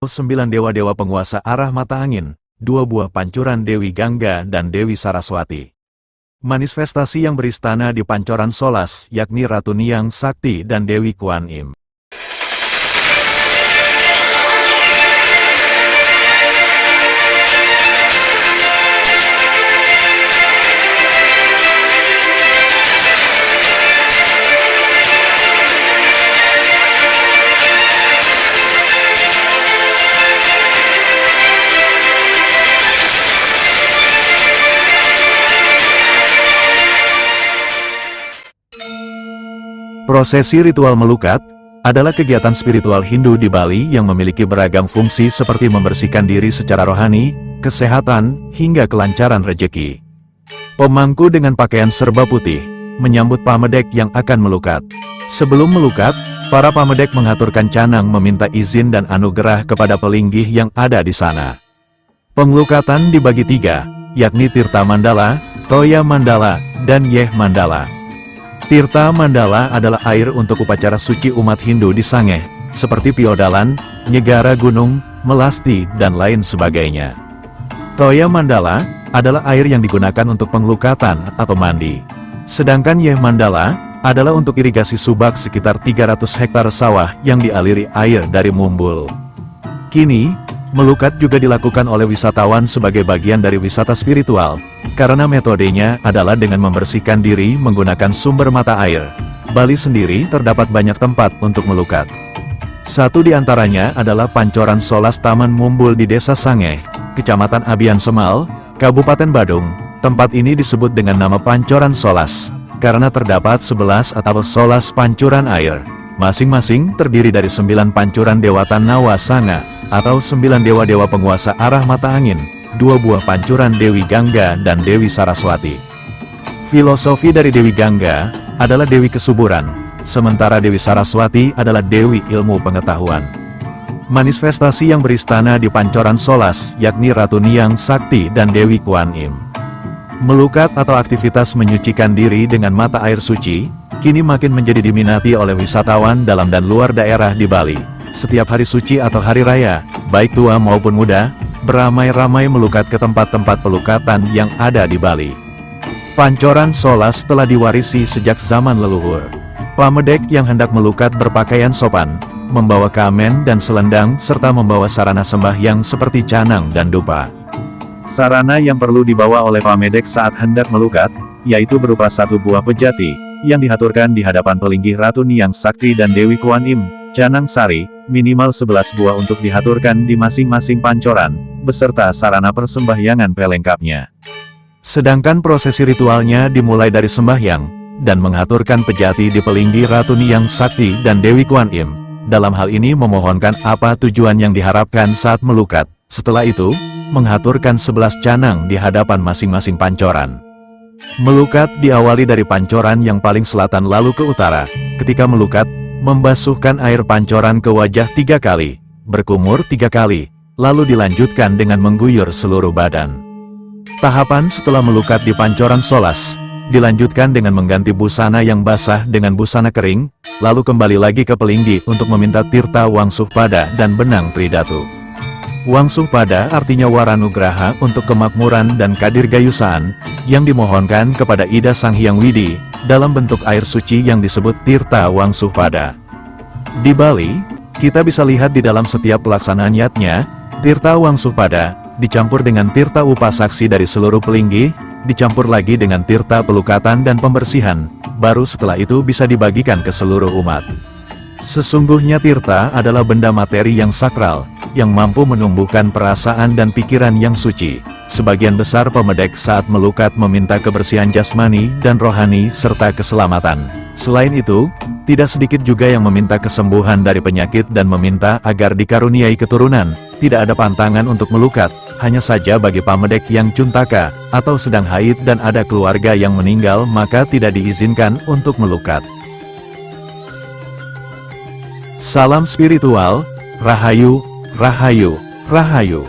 9 dewa-dewa penguasa arah mata angin, 2 buah pancuran Dewi Gangga dan Dewi Saraswati. Manifestasi yang beristana di Pancoran Solas, yakni Ratu Niang Sakti dan Dewi Kuan Im. Prosesi ritual melukat adalah kegiatan spiritual Hindu di Bali yang memiliki beragam fungsi seperti membersihkan diri secara rohani, kesehatan, hingga kelancaran rejeki. Pemangku dengan pakaian serba putih menyambut pamedek yang akan melukat. Sebelum melukat, para pamedek mengaturkan canang meminta izin dan anugerah kepada pelinggih yang ada di sana. Pengelukatan dibagi 3, yakni Tirta Mandala, Toya Mandala, dan Yeh Mandala. Tirta Mandala adalah air untuk upacara suci umat Hindu di Sangeh, seperti Piodalan, Nyegara Gunung, Melasti, dan lain sebagainya. Toya Mandala adalah air yang digunakan untuk pengelukatan atau mandi. Sedangkan Yeh Mandala adalah untuk irigasi subak sekitar 300 hektar sawah yang dialiri air dari Mumbul. Kini, melukat juga dilakukan oleh wisatawan sebagai bagian dari wisata spiritual, karena metodenya adalah dengan membersihkan diri menggunakan sumber mata air. Bali sendiri terdapat banyak tempat untuk melukat. Satu di antaranya adalah Pancoran Solas Taman Mumbul di Desa Sangeh, Kecamatan Abian Semal, Kabupaten Badung. Tempat ini disebut dengan nama Pancoran Solas, karena terdapat 11 atau solas pancuran air. Masing-masing terdiri dari 9 pancuran Dewata Nawa Sanga, atau 9 dewa-dewa penguasa arah mata angin, 2 buah pancuran Dewi Gangga dan Dewi Saraswati. Filosofi dari Dewi Gangga adalah Dewi Kesuburan, sementara Dewi Saraswati adalah Dewi Ilmu Pengetahuan. Manifestasi yang beristana di Pancoran Solas, yakni Ratu Niang Sakti dan Dewi Kuan Im. Melukat atau aktivitas menyucikan diri dengan mata air suci, kini makin menjadi diminati oleh wisatawan dalam dan luar daerah di Bali. Setiap hari suci atau hari raya, baik tua maupun muda, beramai-ramai melukat ke tempat-tempat pelukatan yang ada di Bali. Pancoran Solas telah diwarisi sejak zaman leluhur. Pamedek yang hendak melukat berpakaian sopan, membawa kamen dan selendang serta membawa sarana sembahyang seperti canang dan dupa. Sarana yang perlu dibawa oleh pamedek saat hendak melukat, yaitu berupa 1 buah pejati, yang dihaturkan di hadapan pelinggih Ratu Niang Sakti dan Dewi Kuan Im, canang sari, minimal 11 buah untuk dihaturkan di masing-masing pancoran, beserta sarana persembahyangan pelengkapnya. Sedangkan prosesi ritualnya dimulai dari sembahyang, dan menghaturkan pejati di pelinggih Ratu Niang Sakti dan Dewi Kuan Im. Dalam hal ini memohonkan apa tujuan yang diharapkan saat melukat. Setelah itu, menghaturkan 11 canang di hadapan masing-masing pancoran. Melukat diawali dari pancoran yang paling selatan lalu ke utara. Ketika melukat, membasuhkan air pancoran ke wajah 3 kali, berkumur 3 kali, lalu dilanjutkan dengan mengguyur seluruh badan. Tahapan setelah melukat di Pancoran Solas, dilanjutkan dengan mengganti busana yang basah dengan busana kering, lalu kembali lagi ke pelinggi untuk meminta tirta Wangsuh Pada dan benang Tridatu. Wangsuh Pada artinya waranugraha untuk kemakmuran dan kadirgayusaan, yang dimohonkan kepada Ida Sang Hyang Widi, dalam bentuk air suci yang disebut Tirta Wangsuh Pada. Di Bali, kita bisa lihat di dalam setiap pelaksanaan yatnya, Tirta Wangsuh Pada, dicampur dengan Tirta Upasaksi dari seluruh pelinggih, dicampur lagi dengan Tirta Pelukatan dan Pembersihan, baru setelah itu bisa dibagikan ke seluruh umat. Sesungguhnya tirta adalah benda materi yang sakral, yang mampu menumbuhkan perasaan dan pikiran yang suci. Sebagian besar pamedek saat melukat meminta kebersihan jasmani dan rohani serta keselamatan. Selain itu, tidak sedikit juga yang meminta kesembuhan dari penyakit dan meminta agar dikaruniai keturunan. Tidak ada pantangan untuk melukat, hanya saja bagi pamedek yang cuntaka, atau sedang haid dan ada keluarga yang meninggal maka tidak diizinkan untuk melukat. Salam spiritual, Rahayu, Rahayu, Rahayu.